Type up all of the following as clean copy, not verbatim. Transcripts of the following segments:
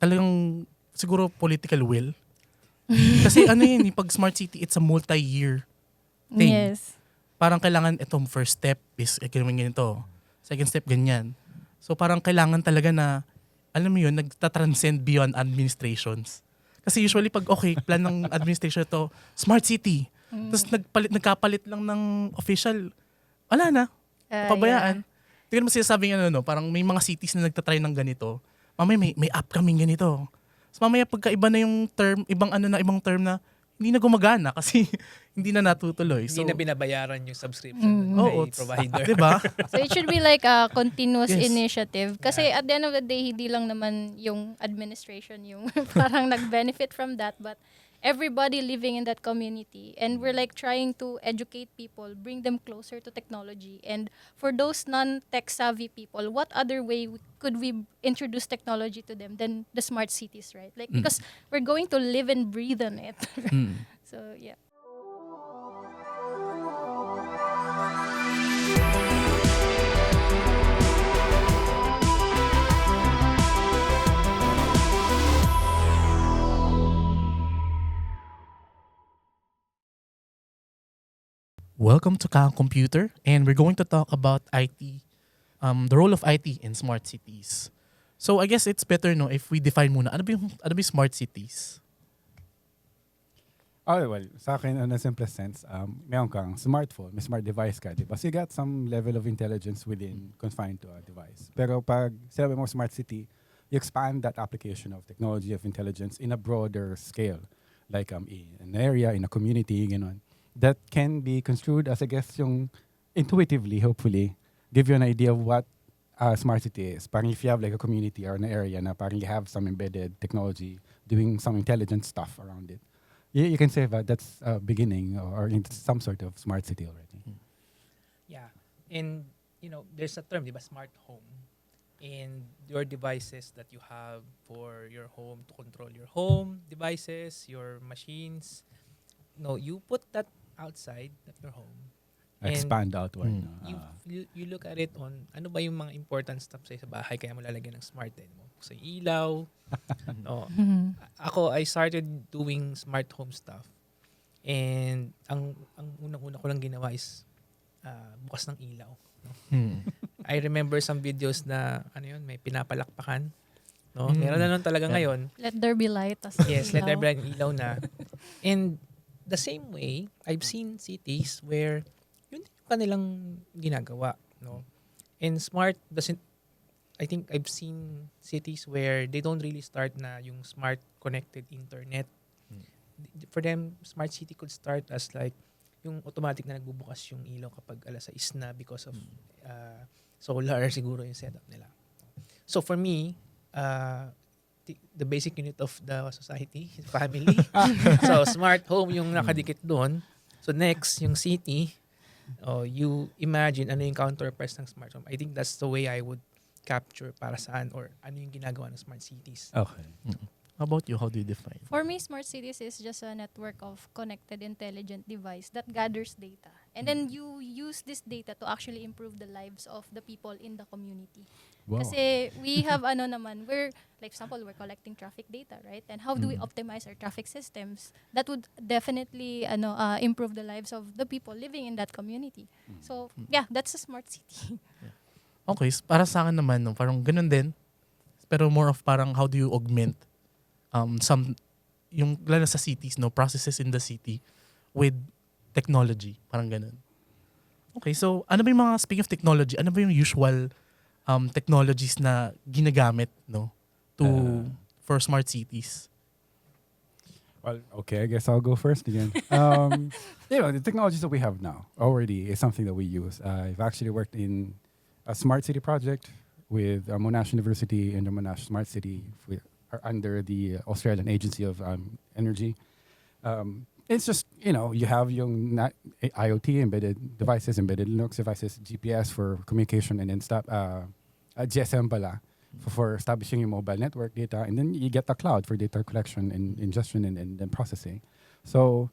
talagang siguro political will. Kasi ano yun, pag smart city, it's a multi-year thing. Yes. Parang kailangan itong first step is ganito. Second step, ganyan. So parang kailangan talaga na, alam mo yun, nagtatranscend beyond administrations. Kasi usually pag plan ng administration to, smart city. Tapos nagkapalit lang ng official, wala na, pabayaan. Tingnan mo sinasabing parang may mga cities na nagtatry ng ganito. Mamaya may upcoming ganito. So mamaya pagkaiba na yung term, ibang term na hindi na gumagana kasi hindi na natutuloy. So, hindi na binabayaran yung subscription kay provider. Diba? So it should be like a continuous Yes. initiative. Kasi at the end of the day, hindi lang naman yung administration yung parang nag-benefit from that, but everybody living in that community. And we're like trying to educate people, bring them closer to technology. And for those non-tech savvy people, what other way could we introduce technology to them than the smart cities, right? Like, because we're going to live and breathe on it. So, yeah. Welcome to Kang Computer, and we're going to talk about IT, the role of IT in smart cities. So I guess it's better if we define muna, ano ba yung smart cities? Oh, well, sa akin, in a simplest sense, meron kang smartphone, may smart device ka, di ba? So you got some level of intelligence within, confined to a device. Pero pag sinabi mo smart city, you expand that application of technology, of intelligence in a broader scale. Like in an area, in a community, gano'n. That can be construed as, I guess, yung intuitively, hopefully, give you an idea of what smart city is. Parang if you have like a community or an area na parang you have some embedded technology doing some intelligent stuff around it. You can say that that's a beginning or some sort of smart city already. Yeah. And, there's a term, di ba, smart home. And your devices that you have for your home to control your home devices, your machines. No, you put that outside of your home. Expand outward. You look at it on ano ba yung mga important stuff sa bahay kaya mo lalagyan ng smart mo. Sa ilaw. No. Ako, I started doing smart home stuff. And ang unang-una ko lang ginawa is bukas ng ilaw. No? I remember some videos na may pinapalakpakan. No? Meron na nun talaga ngayon. Let there be light. Yes, let there be light, ilaw na. And the same way, I've seen cities where yun yung kanilang ginagawa, no? And smart doesn't, I think I've seen cities where they don't really start na yung smart connected internet. For them, smart city could start as like yung automatic na nagbubukas yung ilaw kapag alas 6 na because of solar siguro yung setup nila. So for me, the basic unit of the society, family. So, smart home yung nakadikit doon. So, next, yung city. You imagine ano yung counterparts ng smart home. I think that's the way I would capture para saan or ano yung ginagawa ng smart cities. Okay. How about you? How do you define? For me, smart cities is just a network of connected intelligent device that gathers data. And then you use this data to actually improve the lives of the people in the community. Wow. Kasi we have we're, like for example, we're collecting traffic data, right? And how do we optimize our traffic systems? That would definitely improve the lives of the people living in that community. So, yeah, that's a smart city. Okay, para sa akin naman, parang ganun din. Pero more of parang how do you augment yung lalo sa cities, processes in the city with technology. Parang ganun. Okay, so ano ba yung mga, speaking of technology, ano ba yung usual technologies na ginagamit for smart cities? Well, okay, I guess I'll go first again. The technologies that we have now already is something that we use. I've actually worked in a smart city project with Monash University and the Monash Smart City under the Australian Agency of Energy. It's just, you have yung IoT, embedded devices, embedded Linux devices, GPS for communication, and then GSM pala for establishing your mobile network data, and then you get the cloud for data collection and ingestion and then processing. So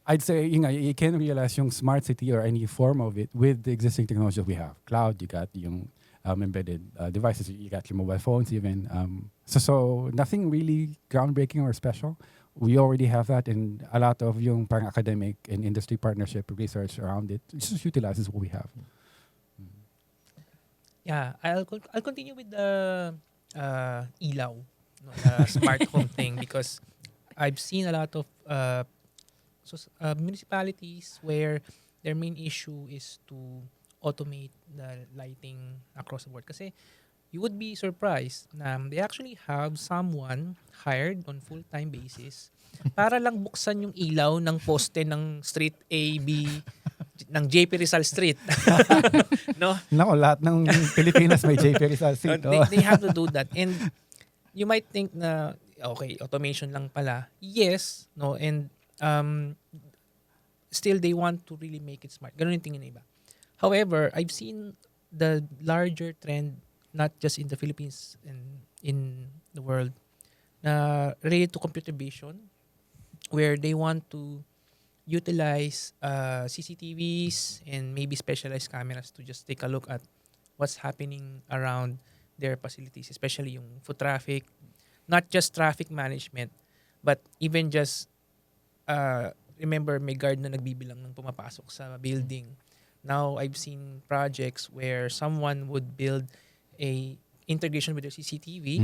I'd say you can realize yung smart city or any form of it with the existing technology that we have. Cloud, you got yung embedded devices. You got your mobile phones even. So nothing really groundbreaking or special. We already have that, and a lot of yung parang academic and industry partnership research around it just utilizes what we have. Yeah, I'll continue with the ilaw, no, the smart home thing, because I've seen a lot of municipalities where their main issue is to automate the lighting across the board. Kasi you would be surprised na they actually have someone hired on full-time basis para lang buksan yung ilaw ng poste ng street A, B, ng JP Rizal Street. No? Nako, lahat ng Pilipinas may JP Rizal Street. They have to do that. And you might think na, okay, automation lang pala. Yes, no, and still they want to really make it smart. Ganun yung tingin ng iba. However, I've seen the larger trend, not just in the Philippines and in the world, na related to computer vision, where they want to utilize CCTVs and maybe specialized cameras to just take a look at what's happening around their facilities, especially yung foot traffic, not just traffic management, but even just remember may guard na nagbibilang ng pumapasok sa building. Now I've seen projects where someone would build a integration with the CCTV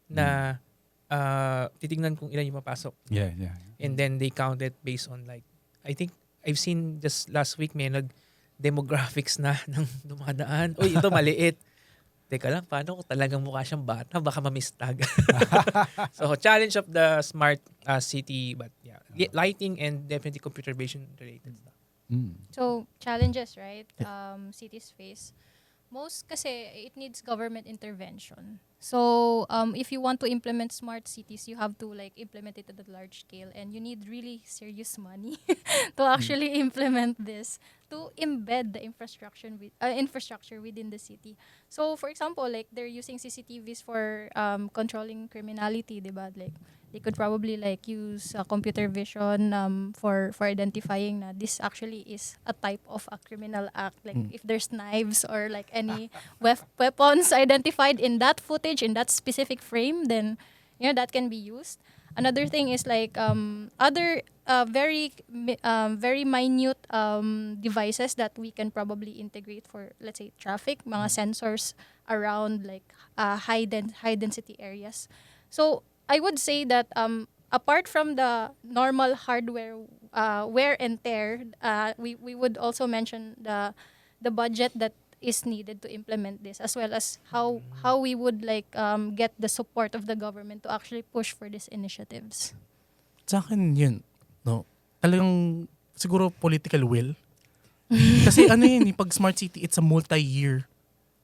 na titignan kung ilan yung mapasok. Yeah. And then they count it based on like, I think I've seen just last week may demographics na ng dumadaan. Uy, ito maliit. Teka lang, paano kung talagang mukha siyang bata? Baka mamistag. So, challenge of the smart city, but yeah, lighting and definitely computer vision related stuff. So, challenges, right? Cities face. Most kasi, it needs government intervention. So, if you want to implement smart cities, you have to like implement it at a large scale, and you need really serious money to actually implement this, to embed the infrastructure within the city. So, for example, like they're using CCTVs for controlling criminality, diba? Like they could probably like use computer vision for identifying na this actually is a type of a criminal act. Like if there's knives or like any weapons identified in that footage, in that specific frame, then that can be used. Another thing is like other very minute devices that we can probably integrate for, let's say, traffic, mga sensors around like high density areas. So I would say that apart from the normal hardware wear and tear, we would also mention the budget that is needed to implement this, as well as how we would like get the support of the government to actually push for these initiatives. Sa akin yun, no? Talagang siguro political will. Kasi pag smart city, it's a multi-year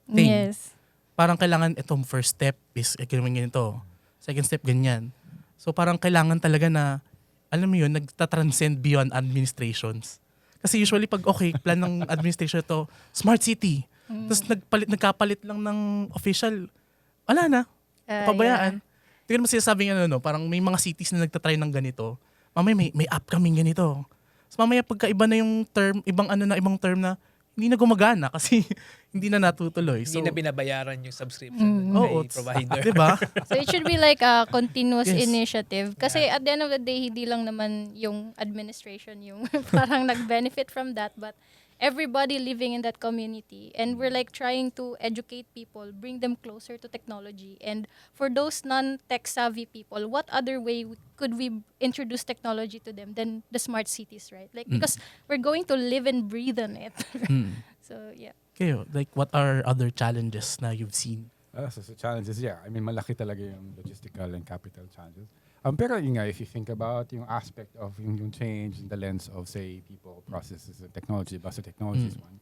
thing. Yes. Parang kailangan itong first step is ganito. Second step, ganyan. So parang kailangan talaga na, alam mo yun, nagtatranscend beyond administrations. Kasi usually pag plan ng administration to, smart city. Tapos nagkapalit lang ng official, wala na. Pabayaan. Tingnan mo sinasabi nga parang may mga cities na nagtatry ng ganito. Mamaya may upcoming ganito. So mamaya pagkaiba na yung term, ibang term na hindi na gumagana kasi hindi na natutuloy. So, hindi na binabayaran yung subscription ng provider. Diba? So it should be like a continuous Yes. initiative. Kasi at the end of the day, hindi lang naman yung administration yung parang nag-benefit from that, but everybody living in that community. And we're like trying to educate people, bring them closer to technology. And for those non-tech savvy people, what other way could we introduce technology to them than the smart cities, right? Like because we're going to live and breathe on it. So yeah. Okay, like what are other challenges na you've seen? So challenges, yeah. I mean, malaki talaga yung logistical and capital challenges. Pero yun nga, if you think about yung aspect of yung change in the lens of, say, people, processes, and technology, basta technology is one.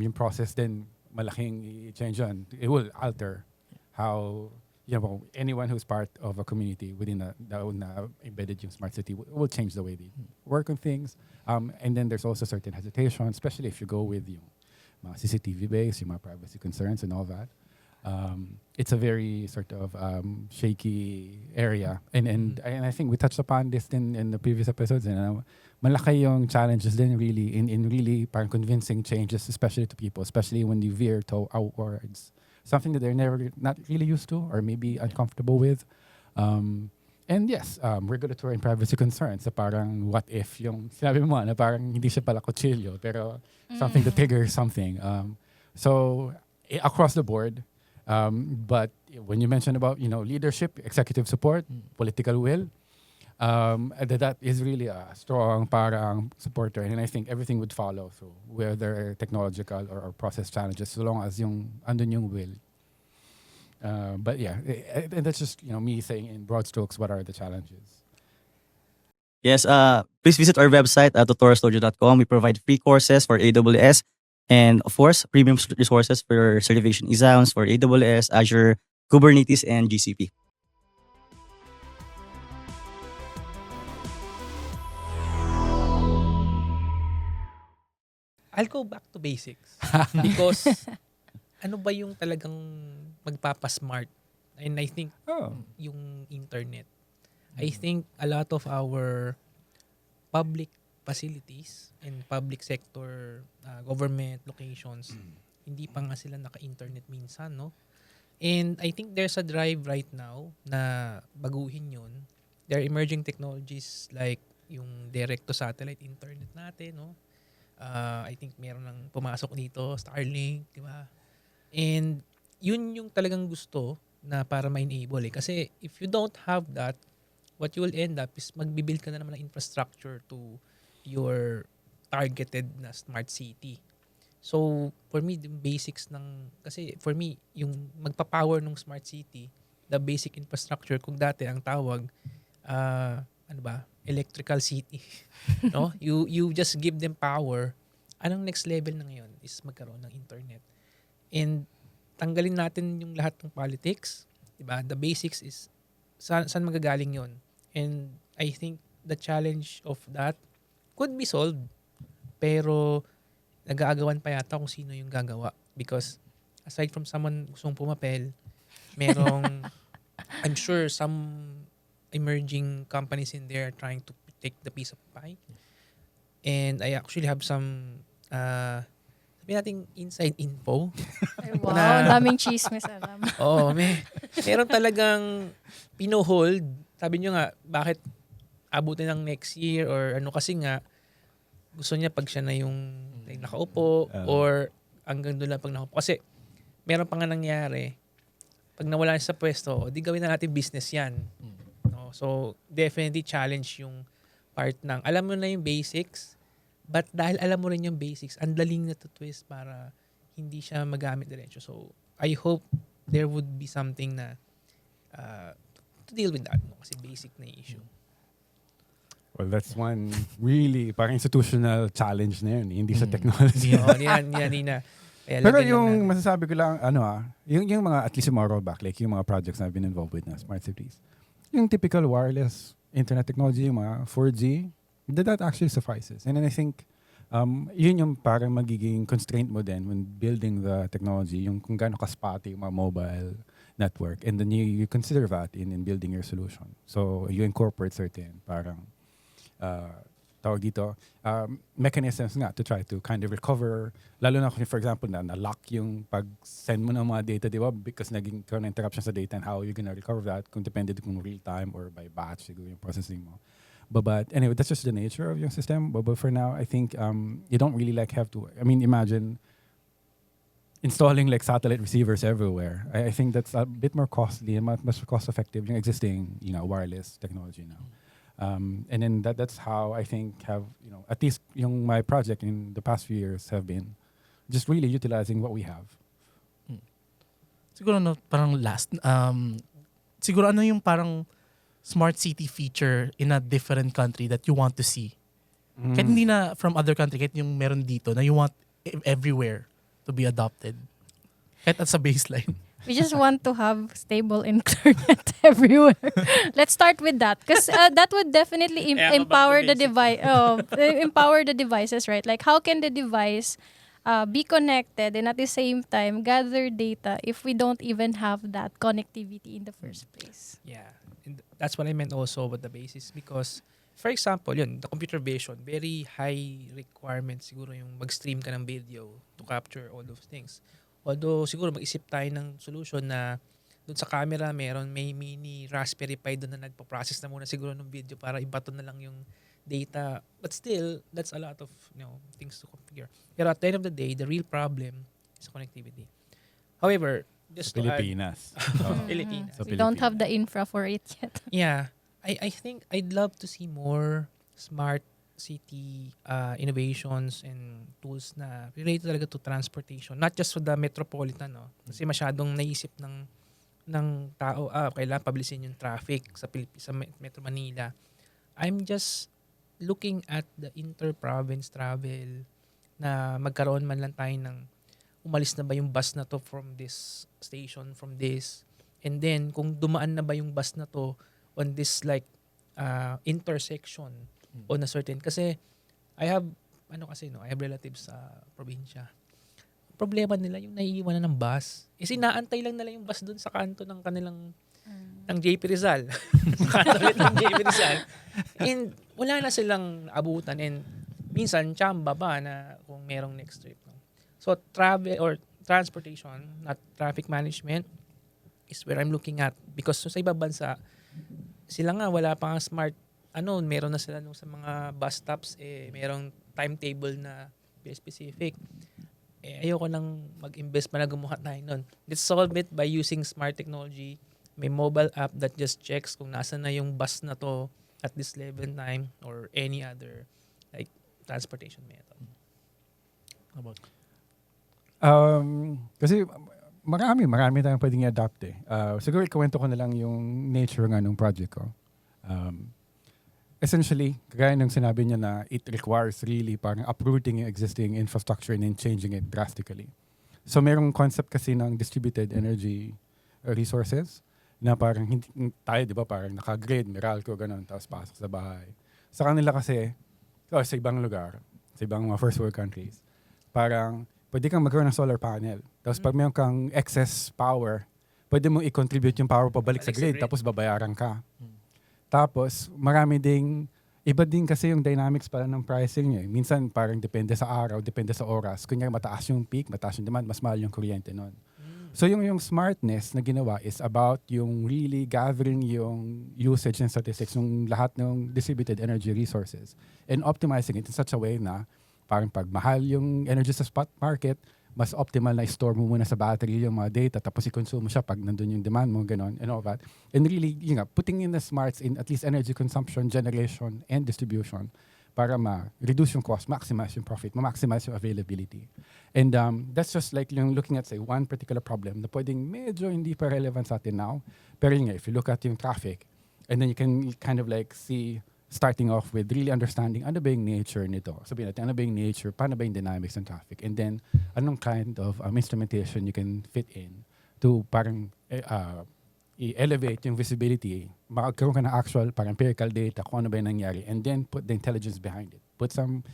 Yung process then, malaking change yun. It will alter how, anyone who's part of a community within na embedded yung smart city will change the way they work on things. And then there's also certain hesitation, especially if you go with yung mga CCTV base, yung mga privacy concerns and all that. it's a very sort of shaky area. And I think we touched upon this in the previous episodes. Malaki yung challenges din really in really parang convincing changes, especially to people, especially when you veer towards something that they're not really used to or maybe uncomfortable with. And yes, regulatory and privacy concerns. So parang what if yung sinabi mo na parang hindi siya pala kutsilyo pero something to trigger something. So across the board, but when you mentioned about leadership, executive support, political will, that is really a strong parang supporter, and I think everything would follow through, whether technological or process challenges, so long as andun yung will. But yeah, and that's just me saying in broad strokes what are the challenges. Yes, please visit our website at tutorialstudio.com. We provide free courses for AWS and, of course, premium resources for certification exams for AWS, Azure, Kubernetes, and GCP. I'll go back to basics. Because ano ba yung talagang magpapasmart? And I think yung internet. I think a lot of our public facilities and public sector government locations, hindi pa nga sila naka-internet minsan, no? And I think there's a drive right now na baguhin yun. There are emerging technologies like yung direct to satellite internet natin, no? I think meron nang pumasok dito, Starlink, di ba? And yun yung talagang gusto na para ma-enable eh. Kasi if you don't have that, what you will end up is magbibuild ka na naman ng infrastructure to your targeted na smart city. So, for me, the basics kasi for me, yung magpa-power ng smart city, the basic infrastructure, kung dati ang tawag, electrical city. No? You just give them power. Anong next level na ngayon is magkaroon ng internet. And tanggalin natin yung lahat ng politics, 'di ba? The basics is saan magagaling 'yon. And I think the challenge of that could be solved. Pero nag-aagawan pa yata kung sino yung gagawa, because aside from someone gustong pumapel, merong I'm sure some emerging companies in there trying to take the piece of pie. And I actually have some sabi nating inside info. Ay, wow, daming chismis alam. Oo, meron talagang pino-hold. Sabi nyo nga, bakit abutin ng next year or ano, kasi nga gusto niya pag siya na yung nakaupo or hanggang doon lang pag nakaupo. Kasi meron pa nga nangyari, pag nawala siya sa pwesto, di gawin na natin business yan. No? So, definitely challenge yung part ng, alam mo na yung basics, but dahil alam mo rin yung basics, ang daling na to twist para hindi siya magamit diretso. So, I hope there would be something na to deal with that. No? Kasi basic na issue. Well, that's one really parang institutional challenge na yun. Hindi sa technology. Yan na. Pero yung masasabi ko lang, yung mga, at least yung mga rollback, like yung mga projects na I've been involved with na smart cities, yung typical wireless internet technology, yung mga 4G, that actually suffices. And then I think, yun yung parang magiging constraint mo din when building the technology, yung kung gaano ka-spotty yung mga mobile network. And then you consider that in building your solution. So you incorporate certain parang tawag dito, mechanisms nga to try to kind of recover, lalo na kung for example na-lock yung pag-send mo ng mga data, di ba? Because naging interruption sa data, and how you're gonna recover that kung depende kung real time or by batch siguro yung processing mo. But anyway, that's just the nature of your system. But for now, I think you don't really have to, imagine installing satellite receivers everywhere. I think that's a bit more costly and much cost effective yung existing wireless technology now. And then that's how I think at least my project in the past few years have been just really utilizing what we have. Siguro parang last, siguro ano yung parang smart city feature in a different country that you want to see? Kahit hindi na from other country, kahit yung meron dito na you want everywhere to be adopted. Kahit at sa baseline. We just want to have stable internet everywhere. Let's start with that, because that would definitely empower the device. Empower the devices, right? Like, how can the device be connected and at the same time gather data if we don't even have that connectivity in the first place. Yeah. And that's what I meant also with the basis because, for example, yun, the computer vision, very high requirement siguro yung mag-stream ka ng video to capture all those things. Although siguro mag-isip tayo ng solution na doon sa camera may mini Raspberry Pi doon na nagpo-process na muna siguro ng video para ibato na lang yung data. But still, that's a lot of things to configure. Pero at the end of the day, the real problem is connectivity. However, just to add, Pilipinas. Oh. Pilipinas. Sa We don't have the Pilipinas. infra for it yet. Yeah. I think I'd love to see more smart city innovations and tools na related talaga to transportation. Not just for the metropolitan, no? Kasi masyadong naisip ng tao, kailangan pabilisin yung traffic sa Metro Manila. I'm just looking at the inter-province travel na magkaroon man lang tayo ng umalis na ba yung bus na to from this station, from this. And then, kung dumaan na ba yung bus na to on this like intersection on a certain. Kasi I have relatives sa probinsya. Problema nila yung naiiwanan ng bus. Inaantay lang nila yung bus doon sa kanto ng kanilang ng JP Rizal. Kanto ulit ng JP Rizal. And wala na silang abutan and minsan tsamba ba na kung merong next trip. No? So travel or transportation, not traffic management is where I'm looking at because sa ibang bansa sila nga wala pang smart meron na sila nung sa mga bus stops merong timetable na very specific. Ayoko nang mag-invest pa na gumawa tayo nun. Let's solve it by using smart technology. May mobile app that just checks kung nasa na yung bus na to at this level time or any other like transportation method. Kasi marami tayong pwedeng i-adapt eh. Siguro ikuwento ko na lang yung nature nga ng project ko. Essentially, kagaya ng sinabi niya na it requires really parang uprooting yung existing infrastructure and then changing it drastically. So merong concept kasi ng distributed energy resources na parang hindi tayo, di ba, parang naka-grid, Meralco, ganun, tapos pasok sa bahay. Sa kanila kasi, sa ibang lugar, sa ibang mga first world countries, parang pwede kang magkaroon ng solar panel. Tapos pag mayroon kang excess power, pwede mong i-contribute yung power pabalik sa grid, tapos babayaran ka. Tapos, iba din kasi yung dynamics pala ng pricing niya. Minsan, parang depende sa araw, depende sa oras. Kunyari, mataas yung peak, mataas yung demand, mas mahal yung kuryente nun. So, yung smartness na ginawa is about yung really gathering yung usage and statistics ng lahat ng distributed energy resources and optimizing it in such a way na parang pag mahal yung energy sa spot market, mas optimal na store mo muna sa battery yung mga data tapos i-consume mo siya pag nandun yung demand mo, gano'n, and all that. And really, putting in the smarts in at least energy consumption, generation, and distribution para ma-reduce yung cost, maximize yung profit, ma-maximize yung availability. And that's just like yung looking at, say, one particular problem na pwedeng medyo hindi pa relevant sa atin now. Pero if you look at yung traffic, and then you can kind of like see starting off with really understanding ano ba yung nature nito. Sabihin natin, ano ba yung nature, paano ba yung dynamics ng traffic, and then anong kind of instrumentation you can fit in to parang i-elevate yung visibility, magkaroon ka ng actual parang empirical data kung ano ba yung nangyari, and then put the intelligence behind it. Put some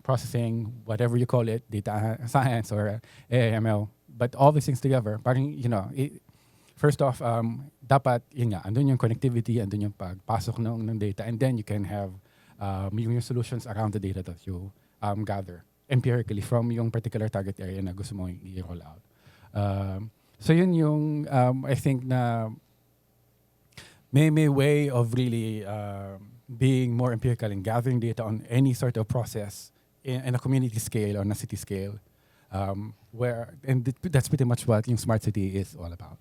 processing, whatever you call it, data science or AML, but all these things together, parang, first off, dapat, andun yung connectivity, andun yung pagpasok ng data, and then you can have yung solutions around the data that you gather empirically from yung particular target area na gusto mo i-roll out. So yun yung, I think na may way of really being more empirical and gathering data on any sort of process in a community scale or in a city scale, and that's pretty much what yung smart city is all about.